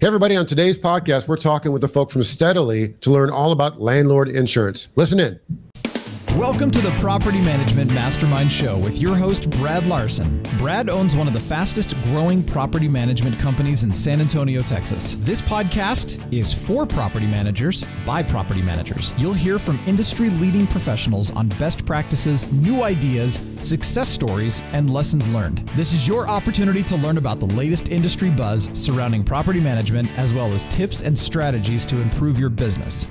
Hey, everybody, on today's podcast, we're talking with the folk from Steadily to learn all about Landlord Insurance. Listen in. Welcome to the Property Management Mastermind Show with your host, Brad Larson. Brad owns one of the fastest growing property management companies in San Antonio, Texas. This podcast is for property managers by property managers. You'll hear from industry-leading professionals on best practices, new ideas, success stories, and lessons learned. This is your opportunity to learn about the latest industry buzz surrounding property management, as well as tips and strategies to improve your business.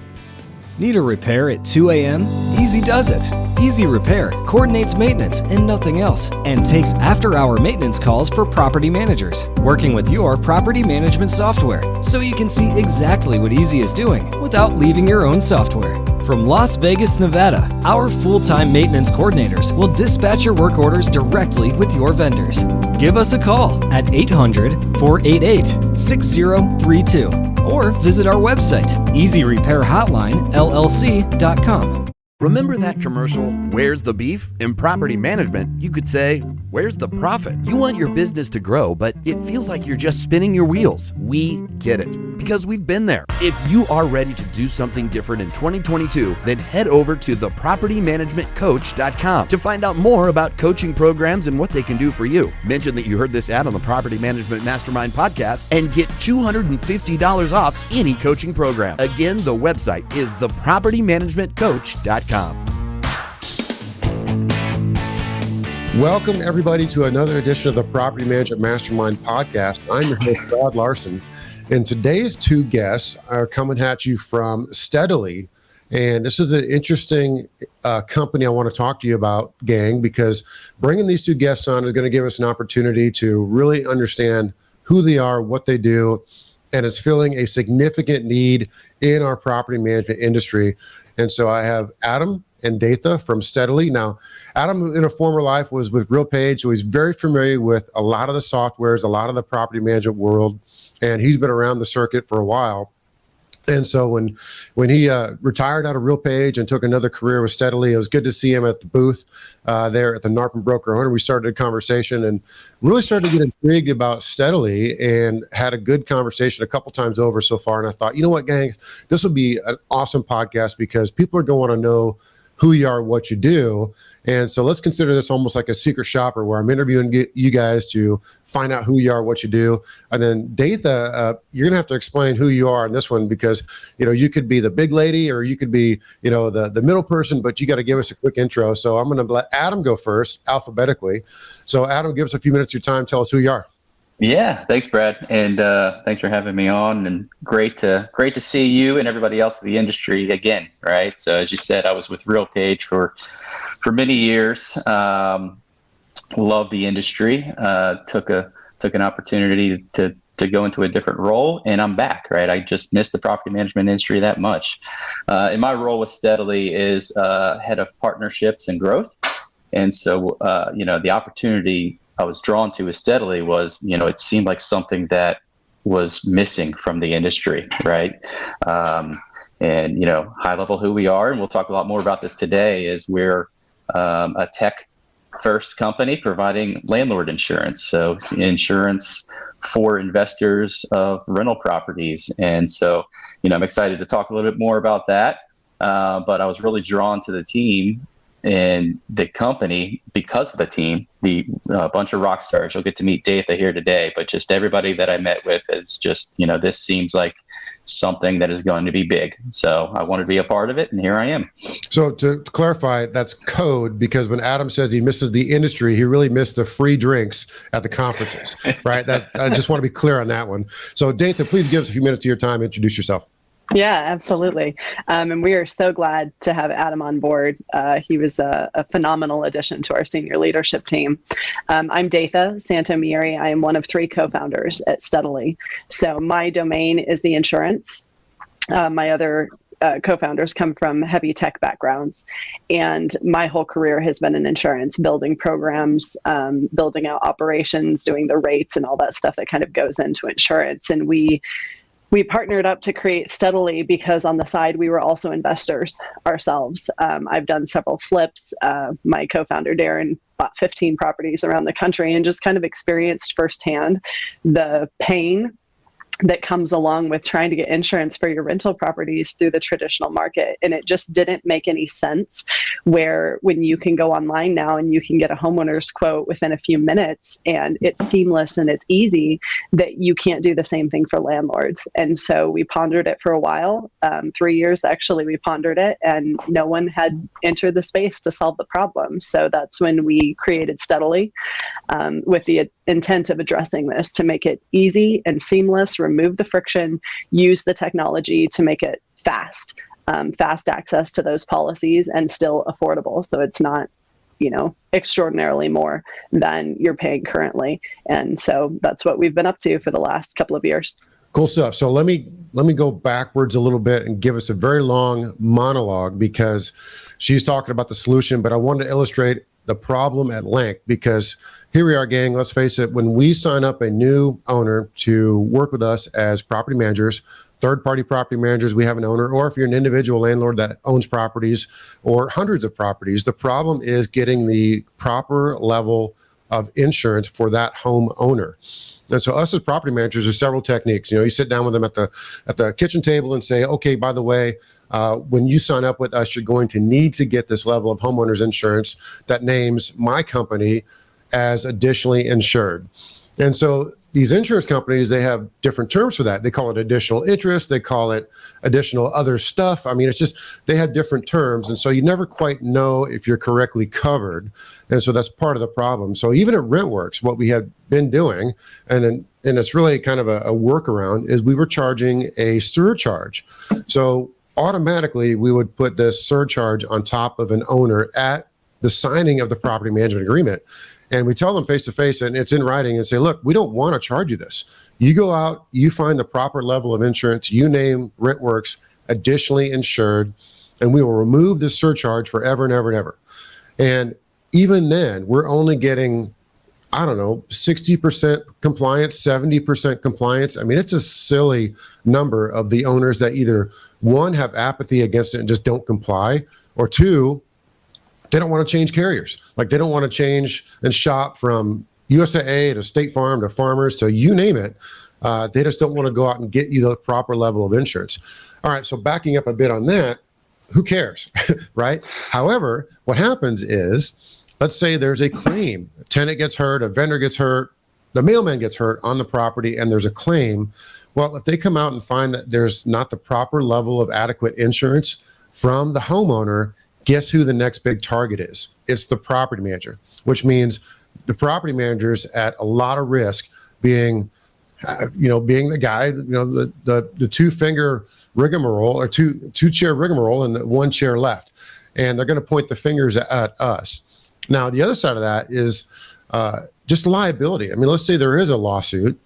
Need a repair at 2 a.m.? Easy does it. Easy Repair coordinates maintenance and nothing else, and takes after-hour maintenance calls for property managers, working with your property management software, so you can see exactly what Easy is doing without leaving your own software. From Las Vegas, Nevada, our full-time maintenance coordinators will dispatch your work orders directly with your vendors. Give us a call at 800-488-6032 or visit our website, easyrepairhotlinellc.com. Remember that commercial, "Where's the beef?" In property management, you could say, "Where's the profit?" You want your business to grow, but it feels like you're just spinning your wheels. We get it, because we've been there. If you are ready to do something different in 2022, then head over to thepropertymanagementcoach.com to find out more about coaching programs and what they can do for you. Mention that you heard this ad on the Property Management Mastermind podcast and get $250 off any coaching program. Again, the website is thepropertymanagementcoach.com. Welcome, everybody, to another edition of the Property Management Mastermind podcast. I'm your host, Brad Larson, and today's two guests are coming at you from Steadily. And this is an interesting company I want to talk to you about, gang, because bringing these two guests on is going to give us an opportunity to really understand who they are, what they do, and it's filling a significant need in our property management industry. And so I have Adam and Datha from Steadily. Now, Adam in a former life was with RealPage, so he's very familiar with a lot of the softwares, a lot of the property management world, and he's been around the circuit for a while. And so when he retired out of RealPage and took another career with Steadily, it was good to see him at the booth there at the Narpin Broker Owner. We started a conversation and really started to get intrigued about Steadily and had a good conversation a couple times over so far. And I thought, you know what, gang, this will be an awesome podcast because people are going to want to know who you are, what you do. And so let's consider this almost like a secret shopper where I'm interviewing you guys to find out who you are, what you do. And then Datha, you're going to have to explain who you are in this one because, you could be the big lady or you could be, the middle person, but you got to give us a quick intro. So I'm going to let Adam go first alphabetically. So Adam, give us a few minutes of your time. Tell us who you are. Yeah, thanks, Brad, and thanks for having me on. And great to see you and everybody else in the industry again. Right. So as you said, I was with RealPage for many years. Love the industry. Took an opportunity to go into a different role, and I'm back. Right. I just missed the property management industry that much. And my role with Steadily is head of partnerships and growth. And so the opportunity I was drawn to with Steadily was, it seemed like something that was missing from the industry, right? And high level who we are, and we'll talk a lot more about this today, is we're a tech first company providing landlord insurance. So insurance for investors of rental properties. And so, I'm excited to talk a little bit more about that. But I was really drawn to the team and the company because of the team, the bunch of rock stars. You'll get to meet Datha here today, but just everybody that I met with is just, this seems like something that is going to be big. So I wanted to be a part of it, and here I am. So to clarify, that's code, because when Adam says he misses the industry, he really missed the free drinks at the conferences, right? I just want to be clear on that one. So Datha, please give us a few minutes of your time. Introduce yourself. Yeah, absolutely. And we are so glad to have Adam on board. He was a phenomenal addition to our senior leadership team. I'm Datha Santomieri. I am one of three co-founders at Steadily. So my domain is the insurance. My other co-founders come from heavy tech backgrounds, and my whole career has been in insurance, building programs, building out operations, doing the rates and all that stuff that kind of goes into insurance. And we partnered up to create Steadily because on the side, we were also investors ourselves. I've done several flips. My co-founder, Darren, bought 15 properties around the country and just kind of experienced firsthand the pain that comes along with trying to get insurance for your rental properties through the traditional market. And it just didn't make any sense, where when you can go online now and you can get a homeowner's quote within a few minutes and it's seamless and it's easy, that you can't do the same thing for landlords. And so we pondered it for a while, 3 years actually, we pondered it, and no one had entered the space to solve the problem. So that's when we created Steadily, with the intent of addressing this, to make it easy and seamless, remove the friction, use the technology to make it fast access to those policies, and still affordable. So it's not, extraordinarily more than you're paying currently. And so that's what we've been up to for the last couple of years. Cool stuff. So let me go backwards a little bit and give us a very long monologue, because she's talking about the solution, but I wanted to illustrate the problem at length, because here we are, gang. Let's face it. When we sign up a new owner to work with us as property managers, third-party property managers, we have an owner, or if you're an individual landlord that owns properties or hundreds of properties, the problem is getting the proper level of insurance for that home owner. And so us as property managers, there's several techniques. You sit down with them at the kitchen table and say, okay, by the way, when you sign up with us, you're going to need to get this level of homeowners insurance that names my company as additionally insured. And so these insurance companies, they have different terms for that. They call it additional interest. They call it additional other stuff. I mean, it's just, they have different terms. And so you never quite know if you're correctly covered. And so that's part of the problem. So even at RentWorks, what we had been doing, and it's really kind of a workaround, is we were charging a surcharge. So automatically we would put this surcharge on top of an owner at the signing of the property management agreement. And we tell them face to face, and it's in writing, and say, look, we don't want to charge you this. You go out, you find the proper level of insurance, you name RentWorks additionally insured, and we will remove this surcharge forever and ever and ever. And even then, we're only getting, 60% compliance, 70% compliance. I mean, it's a silly number of the owners that either, one, have apathy against it and just don't comply, or two, they don't want to change carriers. Like, they don't want to change and shop from USAA to State Farm to Farmers to you name it. They just don't want to go out and get you the proper level of insurance. All right, so backing up a bit on that, who cares, right? However, what happens is, let's say there's a claim. A tenant gets hurt, a vendor gets hurt, the mailman gets hurt on the property, and there's a claim. Well, if they come out and find that there's not the proper level of adequate insurance from the homeowner, guess who the next big target is? It's the property manager, which means the property manager's at a lot of risk being the guy, the two-finger rigmarole, or two-chair rigmarole, and one chair left. And they're going to point the fingers at us. Now, the other side of that is just liability. I mean, let's say there is a lawsuit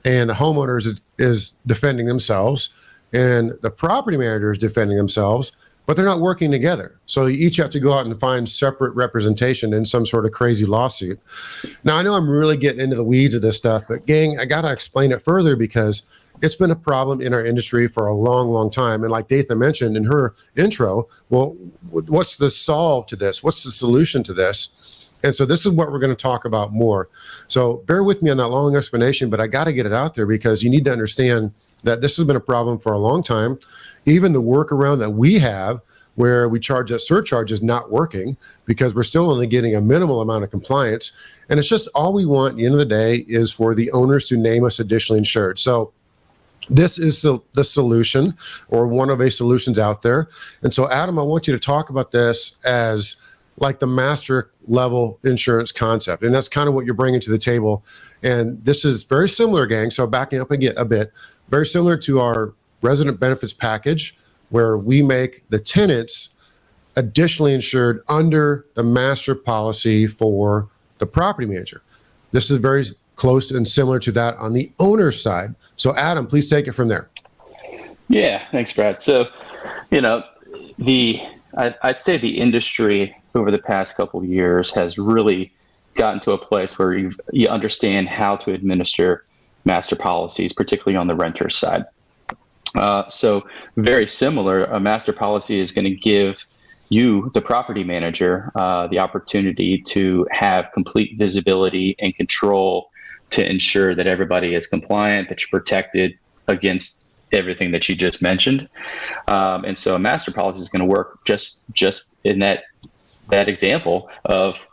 and the homeowner is defending themselves and the property manager is defending themselves, but they're not working together. So you each have to go out and find separate representation in some sort of crazy lawsuit. Now, I know I'm really getting into the weeds of this stuff, but gang, I got to explain it further, because it's been a problem in our industry for a long, long time. And like Datha mentioned in her intro, well, what's the solve to this? What's the solution to this? And so this is what we're going to talk about more. So bear with me on that long explanation, but I got to get it out there, because you need to understand that this has been a problem for a long time. Even the workaround that we have, where we charge that surcharge, is not working, because we're still only getting a minimal amount of compliance. And it's just, all we want at the end of the day is for the owners to name us additionally insured. So this is the solution, or one of a solutions out there. And so, Adam, I want you to talk about this as like the master level insurance concept. And that's kind of what you're bringing to the table. And this is very similar, gang. So backing up again a bit, very similar to our resident benefits package, where we make the tenants additionally insured under the master policy for the property manager. This is very close and similar to that on the owner's side. So Adam, please take it from there. Yeah, thanks, Brad. So, I'd say the industry over the past couple of years has really gotten to a place where you understand how to administer master policies, particularly on the renter's side. So very similar, a master policy is going to give you, the property manager, the opportunity to have complete visibility and control to ensure that everybody is compliant, that you're protected against everything that you just mentioned. And so a master policy is going to work just in that example of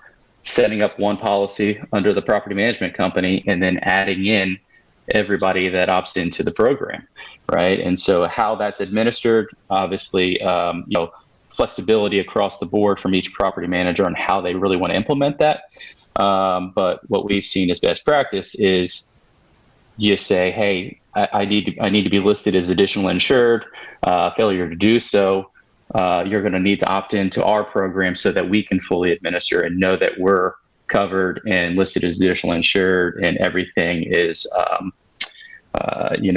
setting up one policy under the property management company and then adding in everybody that opts into the program, right? And so how that's administered, obviously, flexibility across the board from each property manager on how they really want to implement that. But what we've seen as best practice is you say, hey, I need to be listed as additional insured. Failure to do so, you're going to need to opt into our program so that we can fully administer and know that we're covered and listed as additional insured, and everything is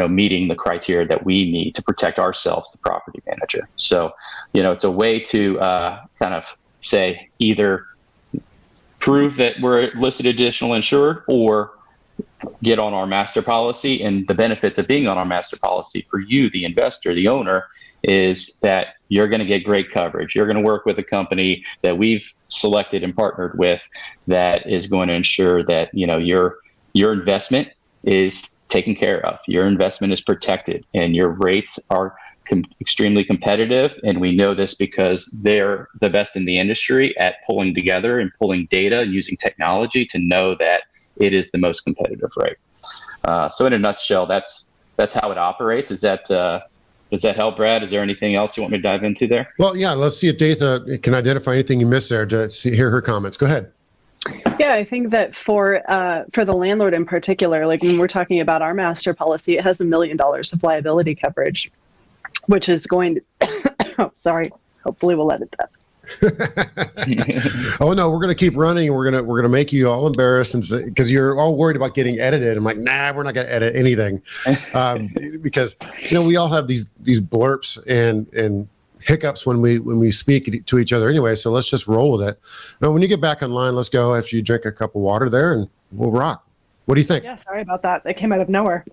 meeting the criteria that we need to protect ourselves, the property manager. So, it's a way to kind of say either prove that we're listed additional insured or get on our master policy. And the benefits of being on our master policy for you, the investor, the owner, is that you're going to get great coverage. You're going to work with a company that we've selected and partnered with that is going to ensure that, your investment is taken care of. Your investment is protected and your rates are extremely competitive. And we know this because they're the best in the industry at pulling together and pulling data and using technology to know that it is the most competitive rate. So in a nutshell, that's how it operates. Does that help, Brad? Is there anything else you want me to dive into there? Well, yeah, let's see if Datha can identify anything you missed there to hear her comments. Go ahead. Yeah, I think that for the landlord in particular, like when we're talking about our master policy, it has $1 million of liability coverage, which is going to, hopefully we'll let it go. Oh no, we're going to keep running, and we're going to make you all embarrassed, and because you're all worried about getting edited. I'm like, nah, we're not going to edit anything, because we all have these blurps and hiccups when we speak to each other anyway. So let's just roll with it. Now, when you get back online, let's go after you drink a cup of water there, and we'll rock. What do you think? Yeah, sorry about that. That came out of nowhere.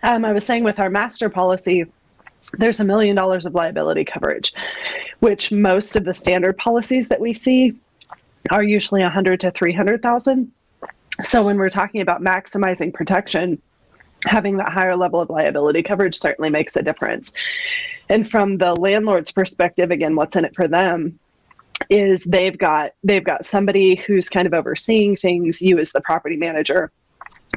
I was saying with our master policy, there's $1 million of liability coverage, which most of the standard policies that we see are usually 100 to 300,000. So when we're talking about maximizing protection, having that higher level of liability coverage certainly makes a difference. And from the landlord's perspective, again, what's in it for them is they've got somebody who's kind of overseeing things, you as the property manager,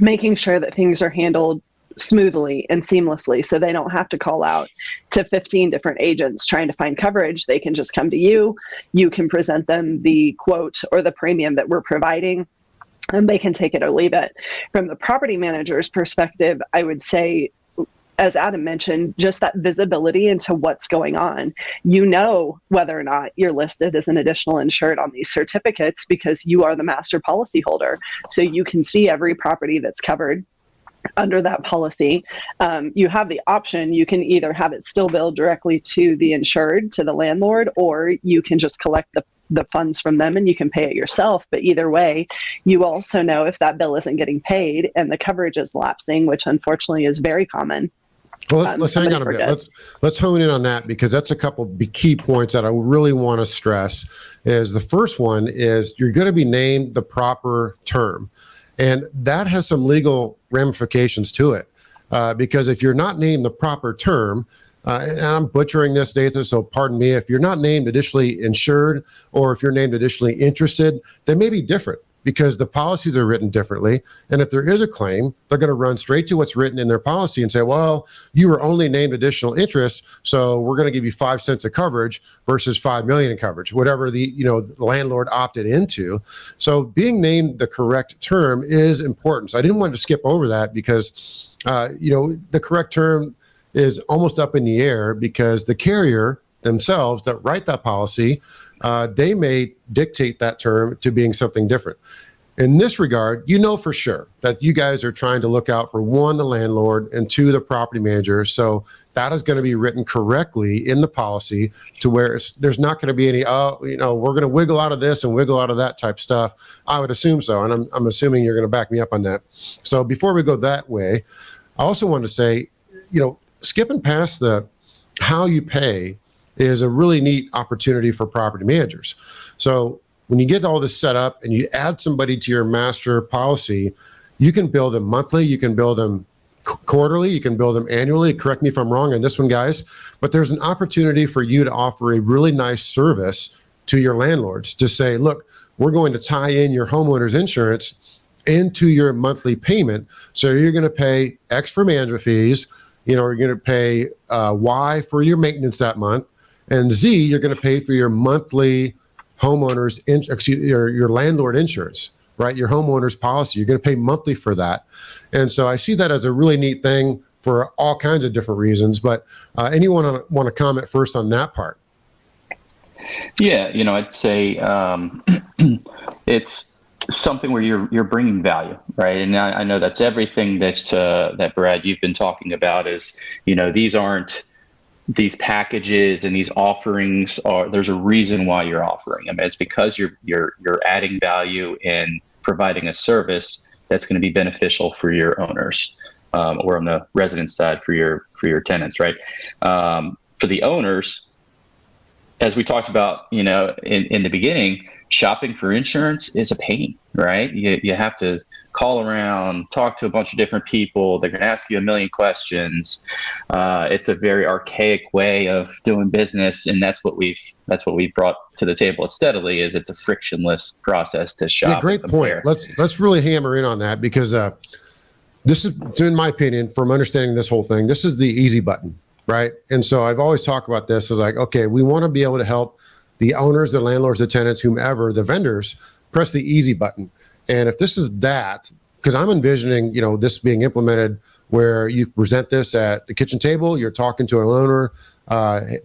making sure that things are handled smoothly and seamlessly, so they don't have to call out to 15 different agents trying to find coverage. They can just come to you. You can present them the quote or the premium that we're providing, and they can take it or leave it. From the property manager's perspective, I would say, as Adam mentioned, just that visibility into what's going on. Whether or not you're listed as an additional insured on these certificates because you are the master policy holder. So you can see every property that's covered under that policy. You have the option. You can either have it still billed directly to the insured, to the landlord, or you can just collect the funds from them and you can pay it yourself. But either way, you also know if that bill isn't getting paid and the coverage is lapsing, which unfortunately is very common. Well, let's hang on a bit. Let's hone in on that, because that's a couple key points that I really want to stress. Is the first one is you're going to be named the proper term. And that has some legal ramifications to it, because if you're not named the proper term, and I'm butchering this, Datha, so pardon me, if you're not named additionally insured or if you're named additionally interested, they may be different because the policies are written differently. And if there is a claim, they're going to run straight to what's written in their policy and say, well, you were only named additional interest, so we're going to give you 5 cents of coverage versus 5 million in coverage, whatever the landlord opted into. So being named the correct term is important. So I didn't want to skip over that because the correct term is almost up in the air because the carrier themselves that write that policy, they may dictate that term to being something different. In this regard, for sure that you guys are trying to look out for one, the landlord, and two, the property manager. So that is going to be written correctly in the policy to where there's not going to be any, we're going to wiggle out of this and wiggle out of that type stuff. I would assume so. And I'm assuming you're going to back me up on that. So before we go that way, I also want to say, skipping past the how you pay is a really neat opportunity for property managers. So when you get all this set up and you add somebody to your master policy, you can bill them monthly, you can bill them quarterly. You can bill them annually. Correct me if I'm wrong on this one, guys. But there's an opportunity for you to offer a really nice service to your landlords to say, look, we're going to tie in your homeowner's insurance into your monthly payment. So you're going to pay X for management fees. You're going to pay Y for your maintenance that month. And Z, you're going to pay for your monthly homeowner's, your landlord insurance, right? Your homeowner's policy. You're going to pay monthly for that. And so I see that as a really neat thing for all kinds of different reasons. But anyone want to comment first on that part? Yeah, I'd say it's something where you're bringing value, right? And I know that's everything that Brad, you've been talking about is, these aren't these packages and these offerings there's a reason why you're offering them. It's because you're adding value and providing a service that's going to be beneficial for your owners, or on the resident side for your tenants, right? For the owners, as we talked about, in the beginning, shopping for insurance is a pain, right? You have to call around, talk to a bunch of different people. They're going to ask you a million questions. It's a very archaic way of doing business, and that's what we've brought to the table at Steadily. Is it's a frictionless process to shop. Yeah, great point. Let's really hammer in on that, because this is, in my opinion, from understanding this whole thing, this is the easy button, right? And so I've always talked about this as like, okay, we want to be able to help the owners, the landlords, the tenants, whomever, the vendors, press the easy button. And if this is that, because I'm envisioning, this being implemented where you present this at the kitchen table, you're talking to an owner,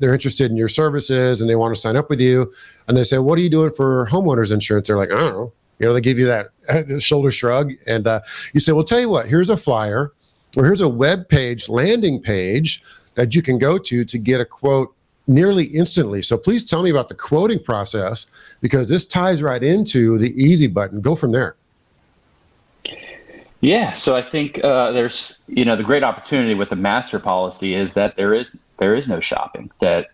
they're interested in your services and they want to sign up with you. And they say, what are you doing for homeowners insurance? They're like, I don't know. They give you that shoulder shrug. And you say, well, tell you what, here's a flyer, or here's a web page, landing page that you can go to get a quote nearly instantly. So please tell me about the quoting process, because this ties right into the easy button. Go from there. Yeah. So I think there's, the great opportunity with the master policy is that there is no shopping that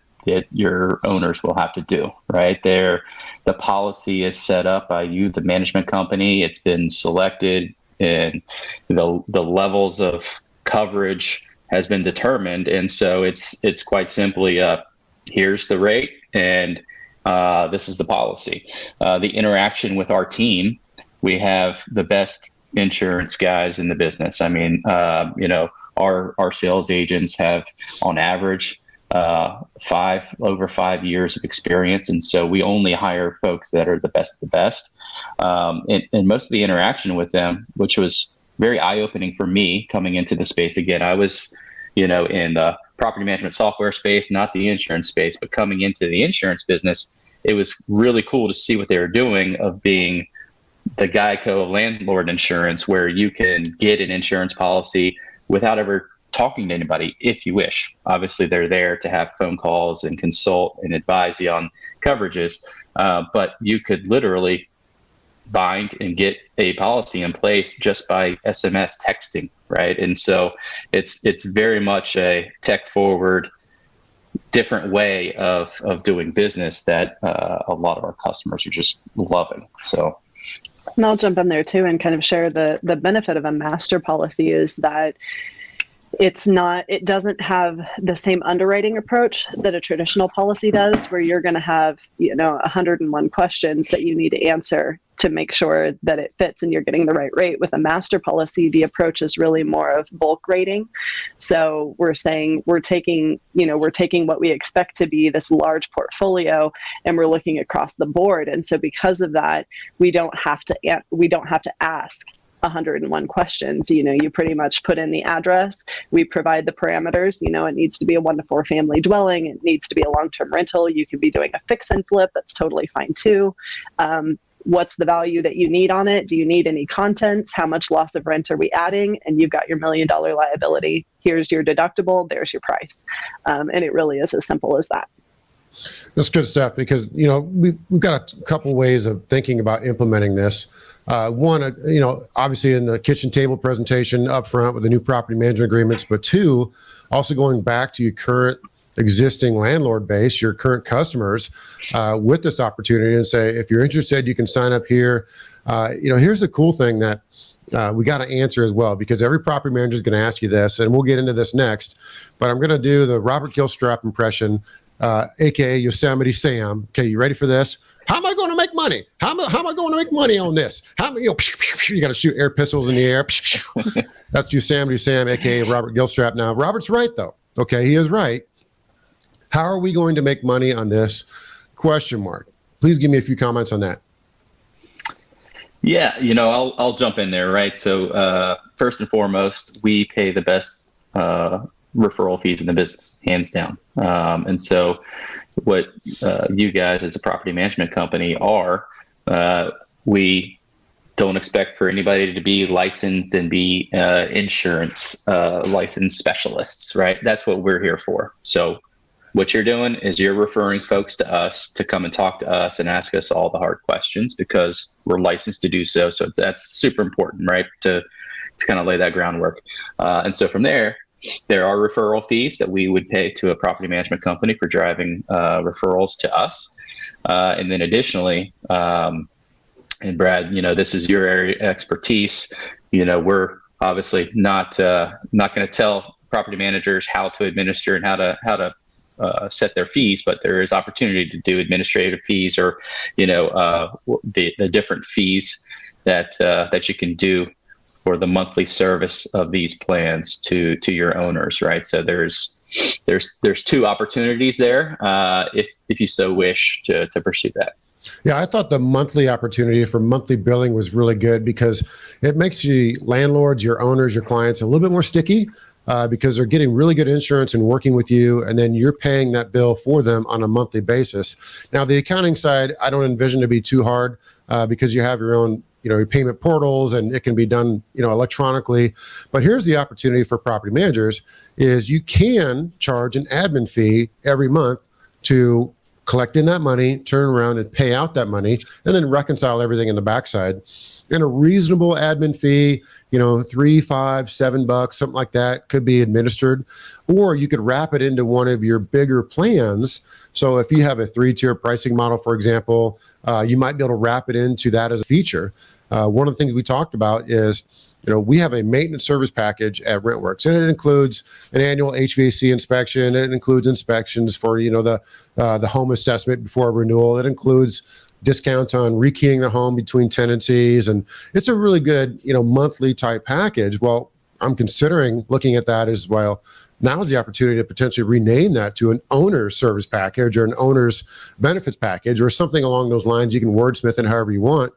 your owners will have to do, right? The policy is set up by you, the management company. It's been selected, and the levels of coverage has been determined. And so it's quite simply here's the rate, and this is the policy. The interaction with our team, we have the best insurance guys in the business. I mean, our sales agents have on average over 5 years of experience. And so we only hire folks that are the best of the best. And most of the interaction with them, which was very eye-opening for me coming into the space. Again, I was, in the property management software space, not the insurance space, but coming into the insurance business, it was really cool to see what they were doing of being the Geico landlord insurance, where you can get an insurance policy without ever talking to anybody if you wish. Obviously, they're there to have phone calls and consult and advise you on coverages, but you could literally bind and get a policy in place just by SMS texting, right? And so it's very much a tech forward, different way of doing business that a lot of our customers are just loving. So, and I'll jump in there too and kind of share the benefit of a master policy is that it doesn't have the same underwriting approach that a traditional policy does, where you're going to have, 101 questions that you need to answer to make sure that it fits and you're getting the right rate. With a master policy, the approach is really more of bulk rating. So we're saying we're taking what we expect to be this large portfolio, and we're looking across the board. And so because of that, we don't have to ask 101 questions. You pretty much put in the address. We provide the parameters. It needs to be a 1 to 4 family dwelling. It needs to be a long-term rental. You could be doing a fix and flip. That's totally fine too. What's the value that you need on it? Do you need any contents? How much loss of rent are we adding? And you've got your $1 million liability. Here's your deductible. There's your price. And it really is as simple as that. That's good stuff, because, we've got a couple ways of thinking about implementing this. One, obviously in the kitchen table presentation up front with the new property management agreements, but two, also going back to your current existing landlord base, your current customers, with this opportunity and say, if you're interested, you can sign up here. Here's the cool thing that we got to answer as well, because every property manager is going to ask you this, and we'll get into this next. But I'm going to do the Robert Gilstrap impression, aka Yosemite Sam. Okay, you ready for this? How am I going to make money? How am I going to make money on this? You got to shoot air pistols in the air. That's Yosemite Sam, aka Robert Gilstrap. Now, Robert's right though. Okay, he is right. How are we going to make money on this? Question mark. Please give me a few comments on that. Yeah, I'll jump in there, right? So first and foremost, we pay the best referral fees in the business, hands down. And so what you guys as a property management company are, we don't expect for anybody to be licensed and be insurance licensed specialists, right? That's what we're here for. So what you're doing is you're referring folks to us to come and talk to us and ask us all the hard questions because we're licensed to do so. So that's super important, right? To kind of lay that groundwork. And so from there are referral fees that we would pay to a property management company for driving referrals to us. And then additionally, and Brad, this is your area of expertise. We're obviously not going to tell property managers how to administer and how to set their fees, but there is opportunity to do administrative fees or, the different fees that you can do for the monthly service of these plans to your owners, right? So there's two opportunities there if you so wish to pursue that. Yeah, I thought the monthly opportunity for monthly billing was really good because it makes the landlords, your owners, your clients a little bit more sticky. Because they're getting really good insurance and working with you, and then you're paying that bill for them on a monthly basis. Now, the accounting side, I don't envision to be too hard because you have your own, your payment portals, and it can be done, electronically. But here's the opportunity for property managers: is you can charge an admin fee every month to collect in that money, turn around and pay out that money, and then reconcile everything in the backside. And a reasonable admin fee, $3, $5, $7, something like that could be administered, or you could wrap it into one of your bigger plans. So if you have a 3-tier pricing model, for example, you might be able to wrap it into that as a feature. One of the things we talked about is, we have a maintenance service package at RentWorks, and it includes an annual HVAC inspection. It includes inspections for, the home assessment before renewal. It includes discounts on rekeying the home between tenancies, and it's a really good, monthly type package. Well, I'm considering looking at that as well. Now is the opportunity to potentially rename that to an owner's service package or an owner's benefits package or something along those lines. You can wordsmith it however you want.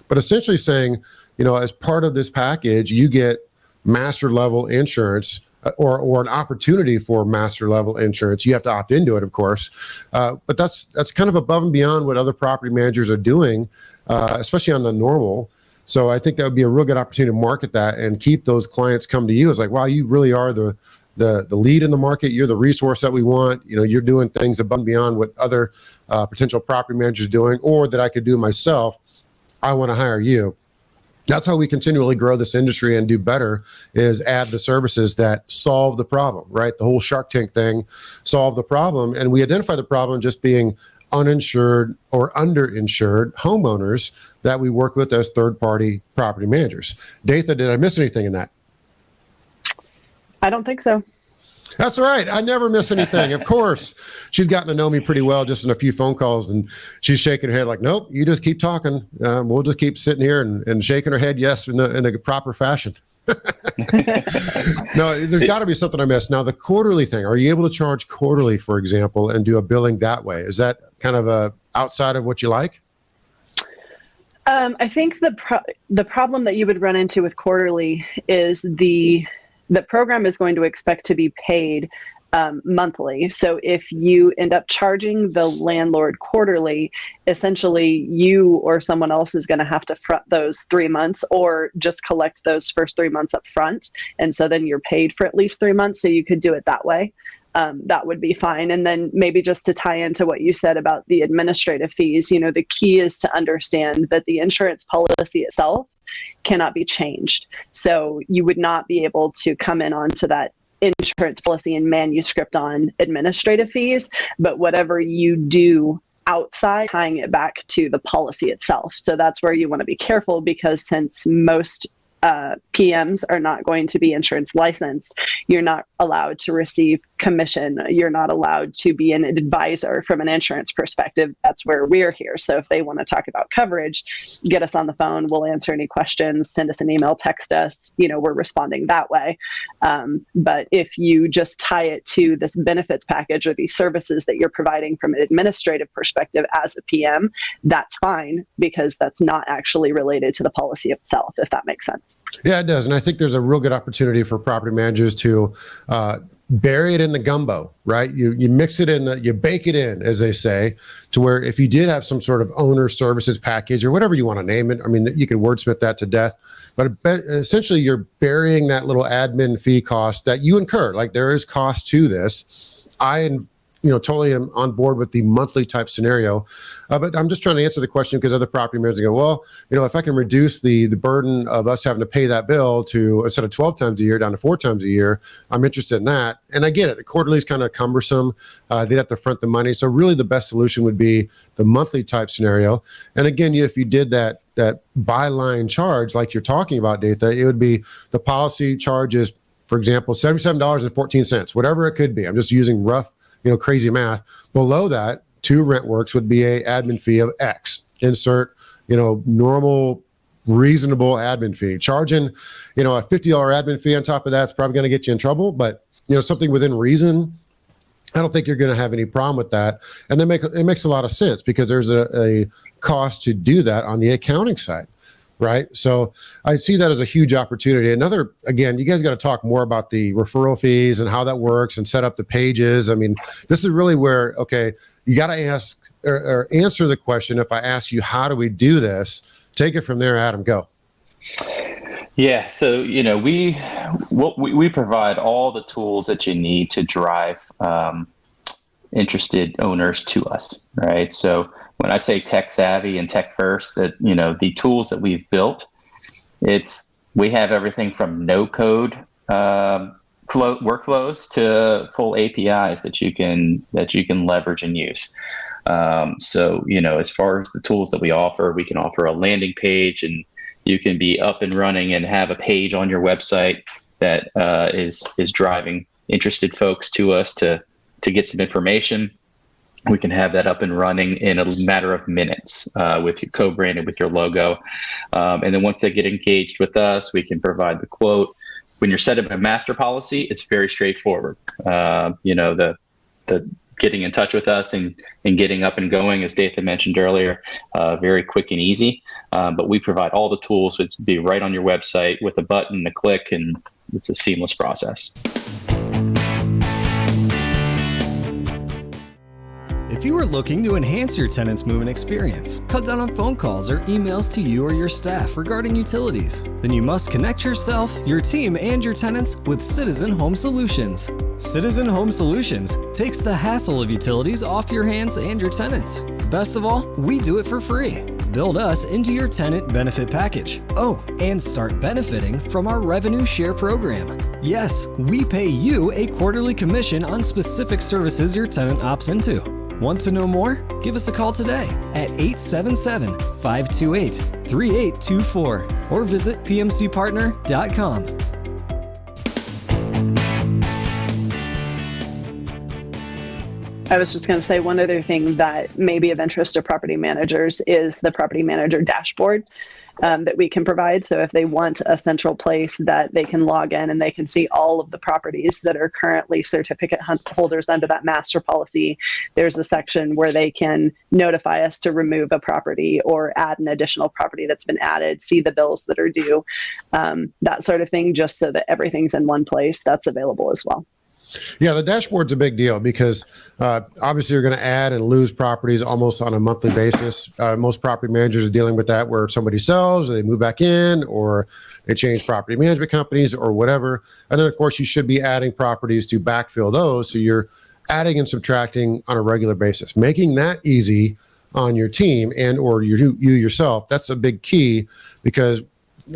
But essentially saying, as part of this package, you get master level insurance or an opportunity for master level insurance. You have to opt into it, of course. But that's kind of above and beyond what other property managers are doing, especially on the normal. So I think that would be a real good opportunity to market that and keep those clients come to you. It's like, wow, you really are the lead in the market. You're the resource that we want. You're doing things above and beyond what other potential property managers are doing, or that I could do myself. I want to hire you. That's how we continually grow this industry and do better, is add the services that solve the problem, right? The whole Shark Tank thing, solve the problem. And we identify the problem just being uninsured or underinsured homeowners that we work with as third-party property managers. Datha, did I miss anything in that? I don't think so. That's right. I never miss anything. Of course. She's gotten to know me pretty well just in a few phone calls, and she's shaking her head like, nope, you just keep talking. We'll just keep sitting here and shaking her head yes in a proper fashion. No, there's got to be something I missed. Now, the quarterly thing, are you able to charge quarterly, for example, and do a billing that way? Is that kind of outside of what you like? I think the problem that you would run into with quarterly is the program is going to expect to be paid monthly. So if you end up charging the landlord quarterly, essentially you or someone else is going to have to front those 3 months or just collect those first 3 months up front. And so then you're paid for at least 3 months. So you could do it that way. That would be fine. And then maybe just to tie into what you said about the administrative fees, the key is to understand that the insurance policy itself cannot be changed. So you would not be able to come in onto that insurance policy and manuscript on administrative fees, but whatever you do outside, tying it back to the policy itself. So that's where you want to be careful, because since most PMs are not going to be insurance licensed, you're not allowed to receive commission. You're not allowed to be an advisor from an insurance perspective. That's where we're here. So if they want to talk about coverage, get us on the phone. We'll answer any questions, send us an email, text us, we're responding that way. But if you just tie it to this benefits package or these services that you're providing from an administrative perspective as a PM, that's fine, because that's not actually related to the policy itself, if that makes sense. Yeah, it does. And I think there's a real good opportunity for property managers to bury it in the gumbo, right? You mix it in, you bake it in, as they say, to where if you did have some sort of owner services package or whatever you want to name it, I mean, you could wordsmith that to death, but essentially you're burying that little admin fee cost that you incur. Like, there is cost to this. Totally am on board with the monthly type scenario. But I'm just trying to answer the question, because other property managers go, well, if I can reduce the burden of us having to pay that bill to, instead of 12 times a year, down to 4 times a year, I'm interested in that. And I get it. The quarterly is kind of cumbersome. They'd have to front the money. So really the best solution would be the monthly type scenario. And again, if you did that byline charge, like you're talking about, Datha, it would be the policy charges, for example, $77.14, whatever it could be. I'm just using rough, crazy math. Below that, to RentWorks would be a admin fee of X. Insert, normal, reasonable admin fee. Charging, a $50 admin fee on top of that's probably going to get you in trouble, but something within reason, I don't think you're going to have any problem with that. And then it makes a lot of sense, because there's a cost to do that on the accounting side. Right. So I see that as a huge opportunity. Again, you guys got to talk more about the referral fees and how that works and set up the pages. I mean, this is really where, okay, you got to ask or answer the question. If I ask you, how do we do this? Take it from there, Adam, go. Yeah. So, we provide all the tools that you need to drive interested owners to us. Right. So when I say tech savvy and tech first, that, the tools that we've built, we have everything from no code workflows to full APIs that you can leverage and use. So, as far as the tools that we can offer a landing page, and you can be up and running and have a page on your website that is driving interested folks to us to get some information. We can have that up and running in a matter of minutes with your co-branded with your logo. And then once they get engaged with us, we can provide the quote. When you're setting a master policy, it's very straightforward. The getting in touch with us and getting up and going, as Datha mentioned earlier, very quick and easy. But we provide all the tools to be right on your website with a button, a click, and it's a seamless process. If you are looking to enhance your tenant's moving experience, cut down on phone calls or emails to you or your staff regarding utilities, then you must connect yourself, your team, and your tenants with Citizen Home Solutions. Citizen Home Solutions takes the hassle of utilities off your hands and your tenants. Best of all, we do it for free. Build us into your tenant benefit package. Oh, and start benefiting from our revenue share program. Yes, we pay you a quarterly commission on specific services your tenant opts into. Want to know more? Give us a call today at 877-528-3824 or visit pmcpartner.com. I was just going to say one other thing that may be of interest to property managers is the property manager dashboard that we can provide. So if they want a central place that they can log in and they can see all of the properties that are currently certificate holders under that master policy, there's a section where they can notify us to remove a property or add an additional property that's been added, see the bills that are due, that sort of thing, just so that everything's in one place. That's available as well. Yeah, the dashboard's a big deal because obviously you're going to add and lose properties almost on a monthly basis. Most property managers are dealing with that where somebody sells or they move back in or they change property management companies or whatever. And then, of course, you should be adding properties to backfill those. So you're adding and subtracting on a regular basis. Making that easy on your team and or you yourself, that's a big key because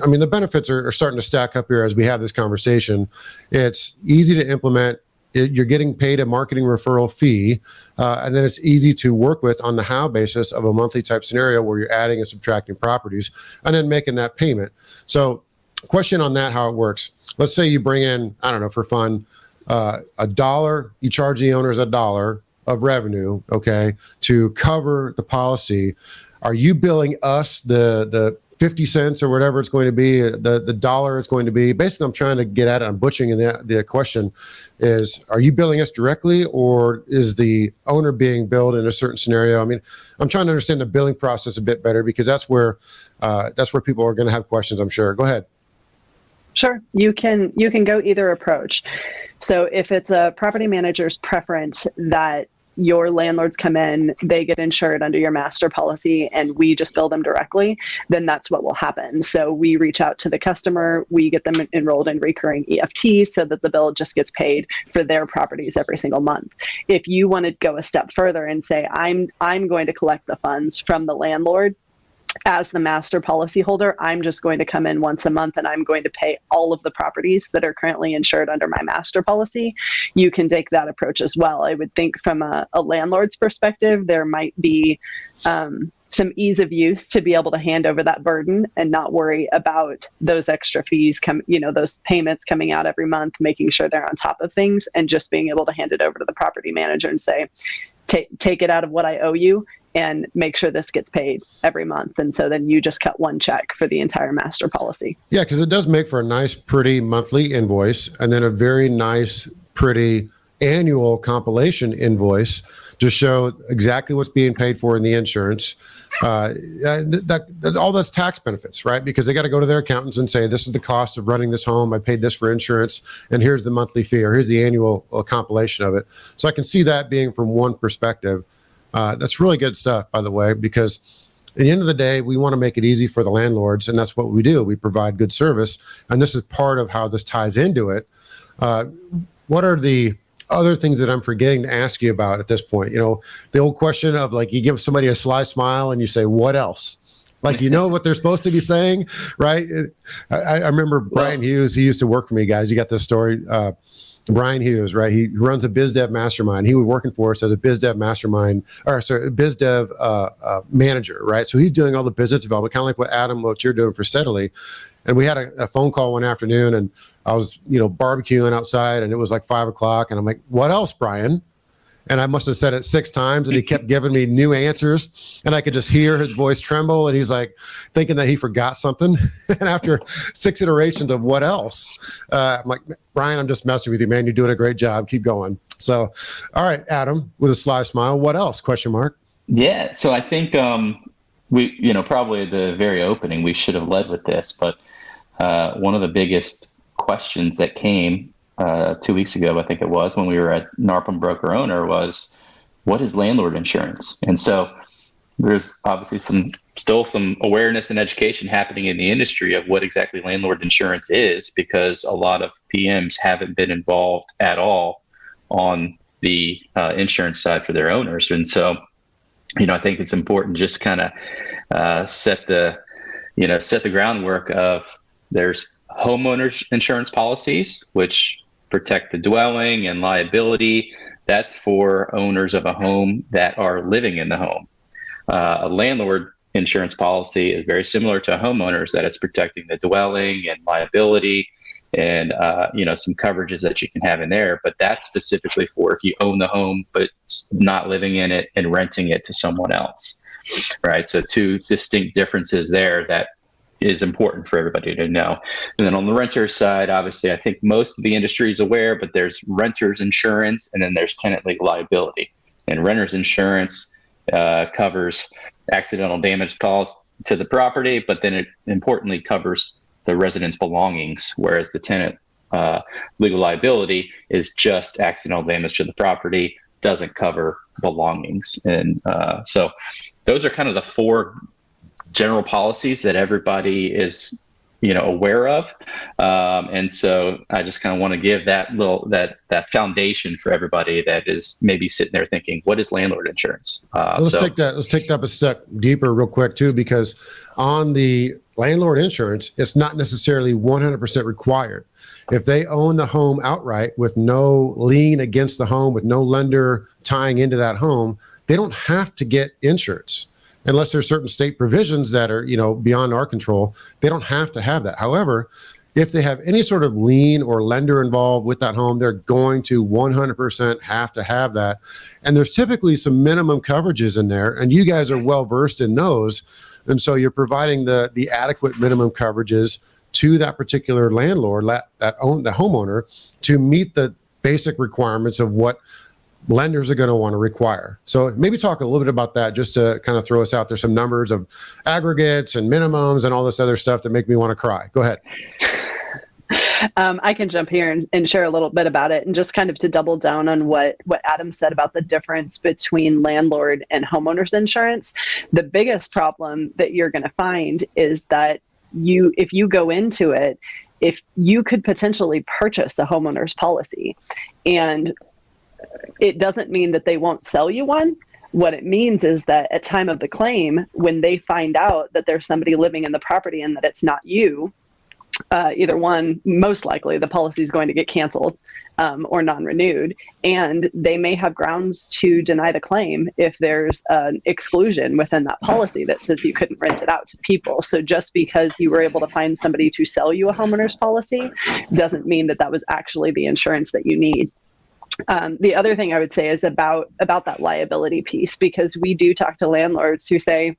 I mean, the benefits are starting to stack up here as we have this conversation. It's easy to implement. You're getting paid a marketing referral fee, and then it's easy to work with on the how basis of a monthly type scenario where you're adding and subtracting properties and then making that payment. So question on that, how it works. Let's say you bring in, I don't know, for fun, $1, you charge the owners $1 of revenue, okay, to cover the policy. Are you billing us the 50 cents or whatever it's going to be, the dollar it's going to be? Basically, I'm trying to get at it. I'm butchering the question is, are you billing us directly, or is the owner being billed in a certain scenario? I mean, I'm trying to understand the billing process a bit better, because that's where people are going to have questions, I'm sure. Go ahead. Sure. You can go either approach. So if it's a property manager's preference that your landlords come in, they get insured under your master policy, and we just bill them directly, then that's what will happen. So we reach out to the customer, we get them enrolled in recurring EFT so that the bill just gets paid for their properties every single month. If you want to go a step further and say, I'm going to collect the funds from the landlord as the master policy holder, I'm just going to come in once a month and I'm going to pay all of the properties that are currently insured under my master policy, you can take that approach as well. I would think from a landlord's perspective, there might be some ease of use to be able to hand over that burden and not worry about those extra fees, those payments coming out every month, making sure they're on top of things, and just being able to hand it over to the property manager and say, take it out of what I owe you and make sure this gets paid every month. And so then you just cut one check for the entire master policy. Yeah, because it does make for a nice, pretty monthly invoice, and then a very nice, pretty annual compilation invoice to show exactly what's being paid for in the insurance. All that's tax benefits, right? Because they got to go to their accountants and say, this is the cost of running this home. I paid this for insurance, and here's the monthly fee, or here's the annual compilation of it. So I can see that being from one perspective. That's really good stuff, by the way, because at the end of the day, we want to make it easy for the landlords, and that's what we do. We provide good service, and this is part of how this ties into it. What are the other things that I'm forgetting to ask you about at this point? You know, the old question of, like, you give somebody a sly smile and you say, what else? Like, you know what they're supposed to be saying, right? I remember Brian Hughes, he used to work for me, guys. You got this story. Brian Hughes, right? He runs a biz dev mastermind. He was working for us as a biz dev mastermind, biz dev manager, right? So he's doing all the business development, kind of like what you're doing for Steadily. And we had a phone call one afternoon, and I was, barbecuing outside, and it was like 5:00, and I'm like, what else, Brian? And I must have said it 6 times, and he kept giving me new answers, and I could just hear his voice tremble, and he's like thinking that he forgot something. And after 6 iterations of what else, I'm like, Brian, I'm just messing with you, man. You're doing a great job. Keep going. So, all right, Adam, with a sly smile, what else? Question mark. Yeah. So I think we, probably at the very opening, we should have led with this, but one of the biggest questions that came 2 weeks ago, I think it was, when we were at NARPM Broker Owner, was, what is landlord insurance? And so there's obviously still some awareness and education happening in the industry of what exactly landlord insurance is, because a lot of PMs haven't been involved at all on the insurance side for their owners. And so, I think it's important just kind of set the groundwork of, there's homeowners insurance policies, which protect the dwelling and liability. That's for owners of a home that are living in the home. A landlord insurance policy is very similar to homeowners, that it's protecting the dwelling and liability and, some coverages that you can have in there. But that's specifically for if you own the home, but not living in it and renting it to someone else, right? So 2 distinct differences there that is important for everybody to know. And then on the renter's side, obviously, I think most of the industry is aware, but there's renter's insurance, and then there's tenant legal liability. And renter's insurance covers accidental damage caused to the property, but then it importantly covers the resident's belongings, whereas the tenant legal liability is just accidental damage to the property, doesn't cover belongings. And so those are kind of the 4 general policies that everybody is, aware of. And so I just kind of want to give that foundation for everybody that is maybe sitting there thinking, what is landlord insurance? Let's take that a step deeper real quick too, because on the landlord insurance, it's not necessarily 100% required. If they own the home outright with no lien against the home, with no lender tying into that home, they don't have to get insurance unless there's certain state provisions that are, beyond our control. They don't have to have that. However, if they have any sort of lien or lender involved with that home, they're going to 100% have to have that. And there's typically some minimum coverages in there, and you guys are well versed in those. And so you're providing the adequate minimum coverages to that particular landlord, the homeowner, to meet the basic requirements of what lenders are going to want to require. So maybe talk a little bit about that, just to kind of throw us out there some numbers of aggregates and minimums and all this other stuff that make me want to cry. Go ahead. I can jump here and share a little bit about it, and just kind of to double down on what Adam said about the difference between landlord and homeowners insurance. The biggest problem that you're going to find is that if you go into it, if you could potentially purchase a homeowner's policy, and it doesn't mean that they won't sell you one. What it means is that at time of the claim, when they find out that there's somebody living in the property and that it's not you, either one, most likely the policy is going to get canceled or non-renewed, and they may have grounds to deny the claim if there's an exclusion within that policy that says you couldn't rent it out to people. So just because you were able to find somebody to sell you a homeowner's policy doesn't mean that that was actually the insurance that you need. The other thing I would say is about that liability piece, because we do talk to landlords who say,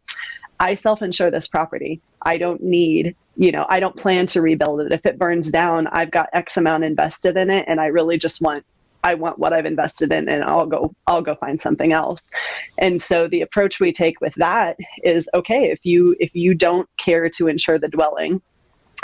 I self-insure this property. I don't need, I don't plan to rebuild it. If it burns down, I've got X amount invested in it, and I really just want what I've invested in, and I'll go find something else. And so the approach we take with that is, okay, if you don't care to insure the dwelling,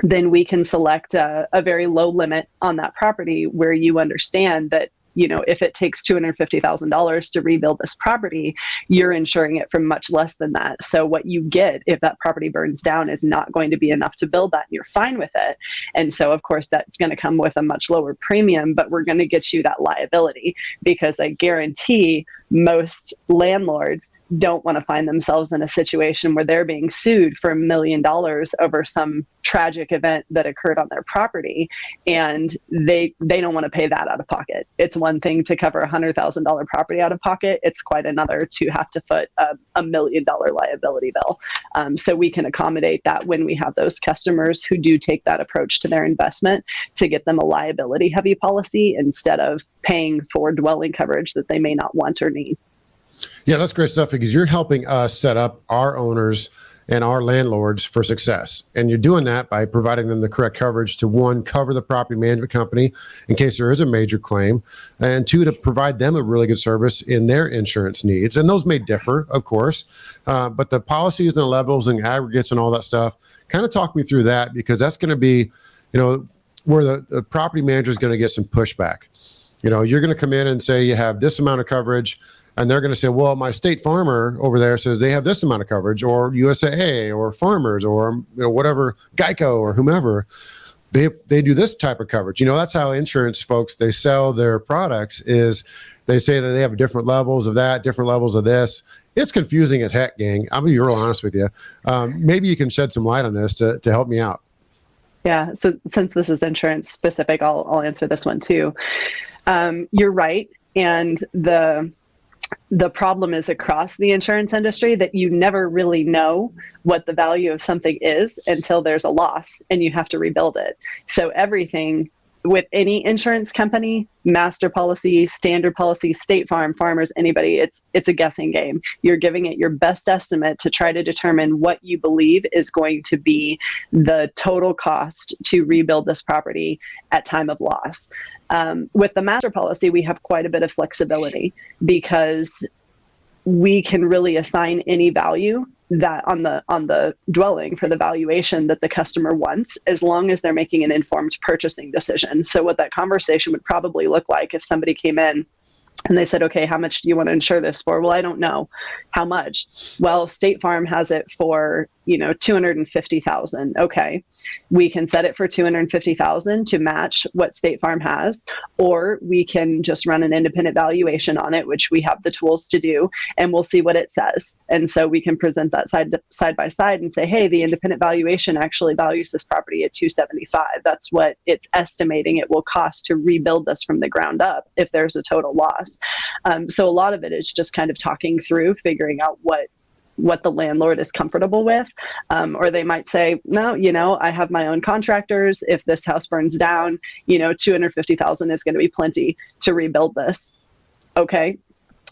then we can select a very low limit on that property where you understand that, if it takes $250,000 to rebuild this property, you're insuring it for much less than that. So what you get if that property burns down is not going to be enough to build that, and you're fine with it. And so, of course, that's going to come with a much lower premium, but we're going to get you that liability, because I guarantee most landlords don't want to find themselves in a situation where they're being sued for $1 million over some tragic event that occurred on their property, and they don't want to pay that out of pocket. It's one thing to cover a $100,000 property out of pocket. It's quite another to have to foot a $1 million liability bill. So we can accommodate that when we have those customers who do take that approach to their investment, to get them a liability heavy policy instead of paying for dwelling coverage that they may not want or need. Yeah, that's great stuff, because you're helping us set up our owners and our landlords for success. And you're doing that by providing them the correct coverage to, one, cover the property management company in case there is a major claim, and two, to provide them a really good service in their insurance needs. And those may differ, of course, but the policies and the levels and aggregates and all that stuff, kind of talk me through that, because that's going to be, where the property manager is going to get some pushback. You're going to come in and say you have this amount of coverage, and they're going to say, well, my State Farmer over there says they have this amount of coverage, or USAA, or Farmers, or whatever, Geico, or whomever. They do this type of coverage. That's how insurance folks, they sell their products, is they say that they have different levels of that, different levels of this. It's confusing as heck, gang. I'm going to be real honest with you. Maybe you can shed some light on this to help me out. Yeah. So since this is insurance specific, I'll answer this one too. You're right. And the problem is across the insurance industry that you never really know what the value of something is until there's a loss and you have to rebuild it. So everything with any insurance company, master policy, standard policy, State Farm, Farmers, anybody, it's a guessing game. You're giving it your best estimate to try to determine what you believe is going to be the total cost to rebuild this property at time of loss. With the master policy, we have quite a bit of flexibility, because we can really assign any value that on the dwelling for the valuation that the customer wants, as long as they're making an informed purchasing decision. So what that conversation would probably look like if somebody came in and they said, okay, how much do you want to insure this for? Well, I don't know. How much? Well, State Farm has it for, $250,000. Okay. We can set it for $250,000 to match what State Farm has, or we can just run an independent valuation on it, which we have the tools to do, and we'll see what it says. And so we can present that side by side and say, hey, the independent valuation actually values this property at $275. That's what it's estimating it will cost to rebuild this from the ground up if there's a total loss. So a lot of it is just kind of talking through, figuring out what the landlord is comfortable with. Or they might say, no, I have my own contractors. If this house burns down, $250,000 is going to be plenty to rebuild this. Okay,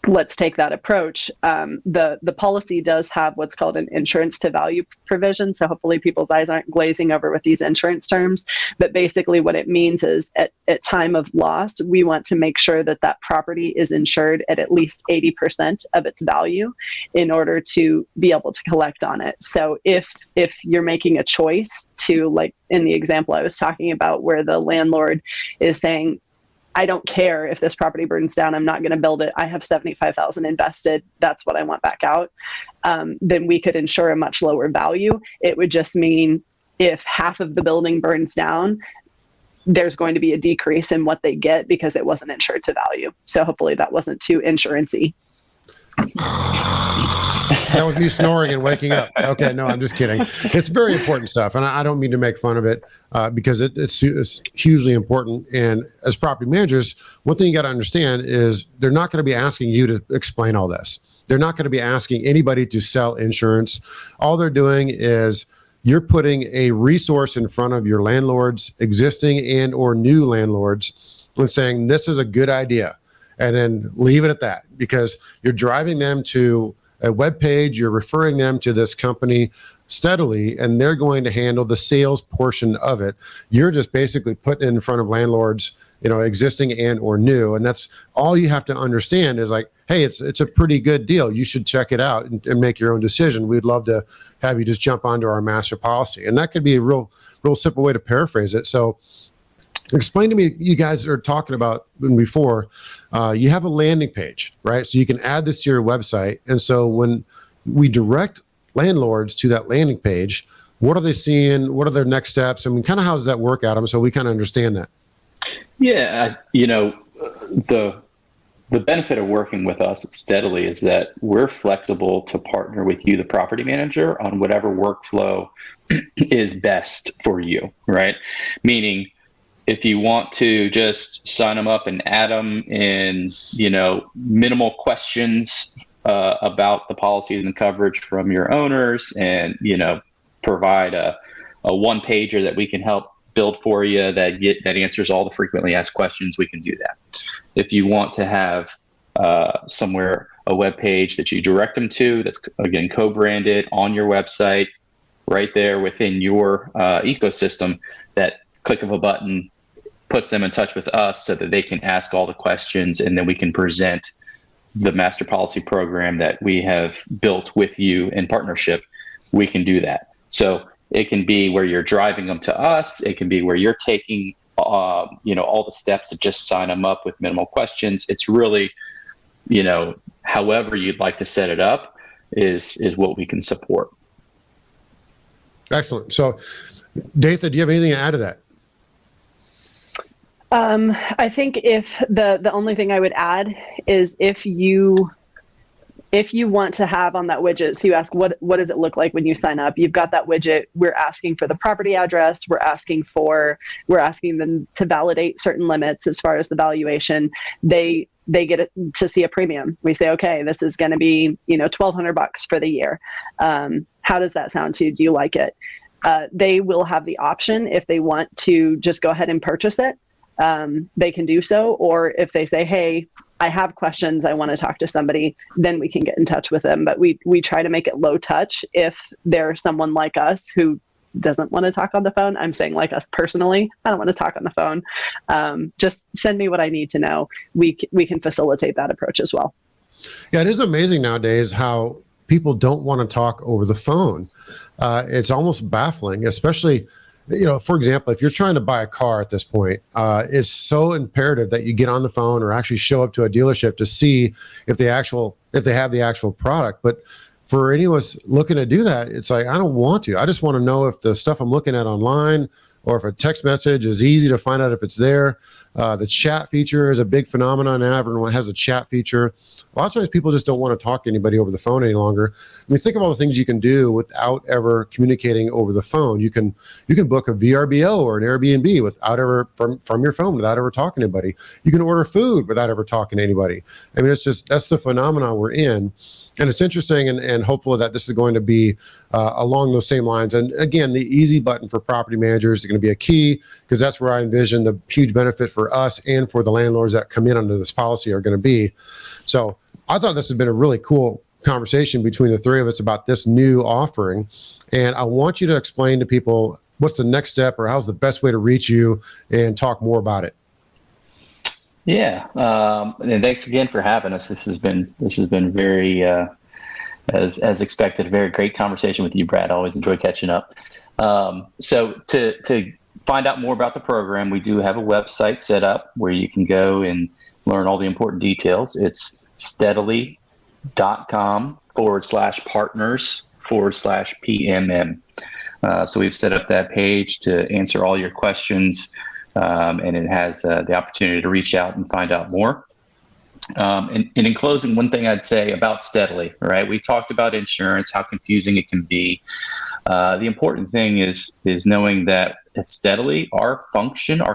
let's take that approach. The policy does have what's called an insurance to value provision. So hopefully people's eyes aren't glazing over with these insurance terms. But basically what it means is at time of loss, we want to make sure that that property is insured at least 80% of its value in order to be able to collect on it. So if you're making a choice to, like in the example I was talking about, where the landlord is saying, I don't care if this property burns down, I'm not going to build it, I have $75,000 invested, that's what I want back out, then we could insure a much lower value. It would just mean if half of the building burns down, there's going to be a decrease in what they get because it wasn't insured to value. So hopefully that wasn't too insurance-y. That was me snoring and waking up. Okay, no, I'm just kidding. It's very important stuff, and I don't mean to make fun of it because it's hugely important. And as property managers, one thing you got to understand is they're not going to be asking you to explain all this. They're not going to be asking anybody to sell insurance. All they're doing is you're putting a resource in front of your landlords, existing and or new landlords, and saying this is a good idea, and then leave it at that, because you're driving them to a web page, you're referring them to this company Steadily, and they're going to handle the sales portion of it. You're just basically putting it in front of landlords, existing and or new, and that's all you have to understand is like, hey, it's a pretty good deal. You should check it out and make your own decision. We'd love to have you just jump onto our master policy, and that could be a real simple way to paraphrase it. So explain to me, you guys are talking about before, you have a landing page, right? So you can add this to your website. And so when we direct landlords to that landing page, what are they seeing? What are their next steps? I mean, kind of how does that work, Adam? So we kind of understand that. Yeah, the benefit of working with us at Steadily is that we're flexible to partner with you, the property manager, on whatever workflow is best for you, right? Meaning, if you want to just sign them up and add them in, minimal questions about the policies and coverage from your owners, and provide a one-pager that we can help build for you that answers all the frequently asked questions, we can do that. If you want to have somewhere a web page that you direct them to, that's again co-branded on your website, right there within your ecosystem, that click of a button puts them in touch with us so that they can ask all the questions, and then we can present the master policy program that we have built with you in partnership. We can do that. So it can be where you're driving them to us. It can be where you're taking, all the steps to just sign them up with minimal questions. It's really, however you'd like to set it up is what we can support. Excellent. So Datha, do you have anything to add to that? I think if the only thing I would add is if you want to have on that widget, so you ask what does it look like when you sign up, you've got that widget. We're asking for the property address. We're asking them to validate certain limits as far as the valuation. They get to see a premium. We say, okay, this is going to be $1,200 for the year. How does that sound to you? Do you like it? They will have the option, if they want to just go ahead and purchase it, they can do so. Or if they say, hey, I have questions, I want to talk to somebody, then we can get in touch with them. But we try to make it low touch. If there's someone like us who doesn't want to talk on the phone, I'm saying like us personally, I don't want to talk on the phone. Just send me what I need to know. We can facilitate that approach as well. Yeah, it is amazing nowadays how people don't want to talk over the phone. It's almost baffling, especially, for example, if you're trying to buy a car at this point, it's so imperative that you get on the phone or actually show up to a dealership to see if they have the actual product. But for any of us looking to do that, it's like, I don't want to. I just want to know if the stuff I'm looking at online or if a text message is easy to find out if it's there. The chat feature is a big phenomenon now. Everyone has a chat feature. A lot of times people just don't want to talk to anybody over the phone any longer. I mean, think of all the things you can do without ever communicating over the phone. You can book a VRBO or an Airbnb without ever from your phone, without ever talking to anybody. You can order food without ever talking to anybody. I mean, that's the phenomenon we're in. And it's interesting and hopefully that this is going to be along those same lines. And again, the easy button for property managers is going to be a key, because that's where I envision the huge benefit for us and for the landlords that come in under this policy are going to be. So I thought this has been a really cool conversation between the three of us about this new offering. And I want you to explain to people what's the next step or how's the best way to reach you and talk more about it. Yeah. And thanks again for having us. This has been very, as expected, a very great conversation with you, Brad. I always enjoy catching up. So to find out more about the program, we do have a website set up where you can go and learn all the important details. It's steadily.com/partners/PMM. So we've set up that page to answer all your questions, and it has the opportunity to reach out and find out more. And in closing, one thing I'd say about Steadily, right? We talked about insurance, how confusing it can be. The important thing is knowing that at Steadily, our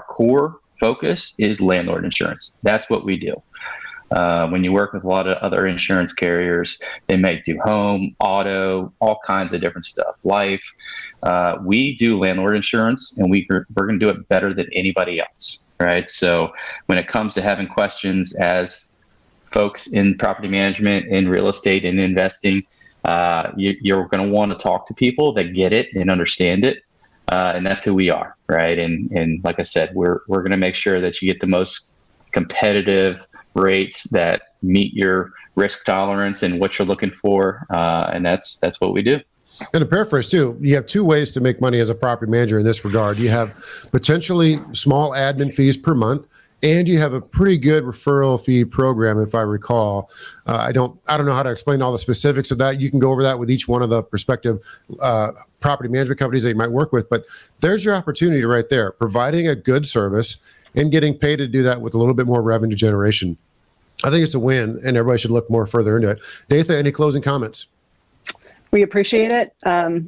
core focus is landlord insurance. That's what we do. When you work with a lot of other insurance carriers, they may do home, auto, all kinds of different stuff, life. We do landlord insurance, and we're going to do it better than anybody else, right? So when it comes to having questions as folks in property management, in real estate, and investing, you're going to want to talk to people that get it and understand it. And that's who we are, right? And like I said, we're going to make sure that you get the most competitive rates that meet your risk tolerance and what you're looking for. And that's what we do. And to paraphrase too, you have two ways to make money as a property manager in this regard. You have potentially small admin fees per month, and you have a pretty good referral fee program, if I recall. I don't know how to explain all the specifics of that. You can go over that with each one of the prospective property management companies that you might work with. But there's your opportunity right there, providing a good service and getting paid to do that with a little bit more revenue generation. I think it's a win, and everybody should look more further into it. Datha, any closing comments? We appreciate it.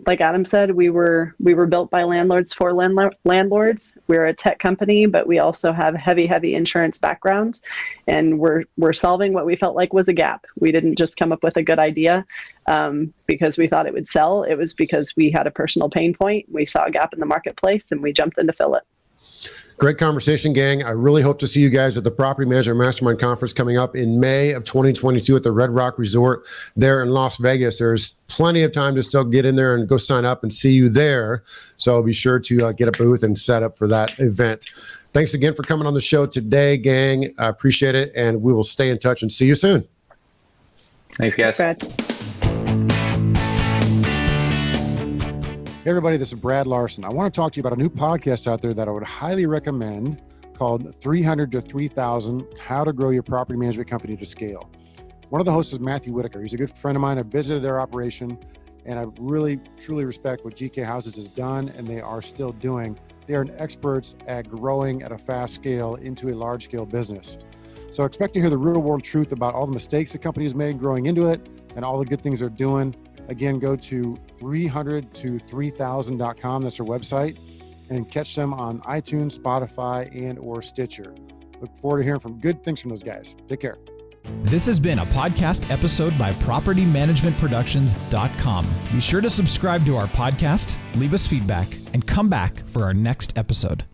Like Adam said, we were built by landlords for landlords. We're a tech company, but we also have heavy insurance background, and we're solving what we felt like was a gap. We didn't just come up with a good idea because we thought it would sell. It was because we had a personal pain point. We saw a gap in the marketplace, and we jumped in to fill it. Great conversation, gang. I really hope to see you guys at the Property Manager Mastermind Conference coming up in May of 2022 at the Red Rock Resort there in Las Vegas. There's plenty of time to still get in there and go sign up and see you there. So be sure to get a booth and set up for that event. Thanks again for coming on the show today, gang. I appreciate it, and we will stay in touch and see you soon. Thanks, guys. Thanks, Brad. Hey everybody, this is Brad Larson. I want to talk to you about a new podcast out there that I would highly recommend called 300 to 3000, How to Grow Your Property Management Company to Scale. One of the hosts is Matthew Whitaker. He's a good friend of mine. I visited their operation, and I really, truly respect what GK Houses has done, and they are still doing. They are experts at growing at a fast scale into a large scale business. So expect to hear the real world truth about all the mistakes the company has made growing into it and all the good things they're doing. Again, go to 300to3000.com. That's their website, and catch them on iTunes, Spotify, and or Stitcher. Look forward to hearing from good things from those guys. Take care. This has been a podcast episode by PropertyManagementProductions.com. Be sure to subscribe to our podcast, leave us feedback, and come back for our next episode.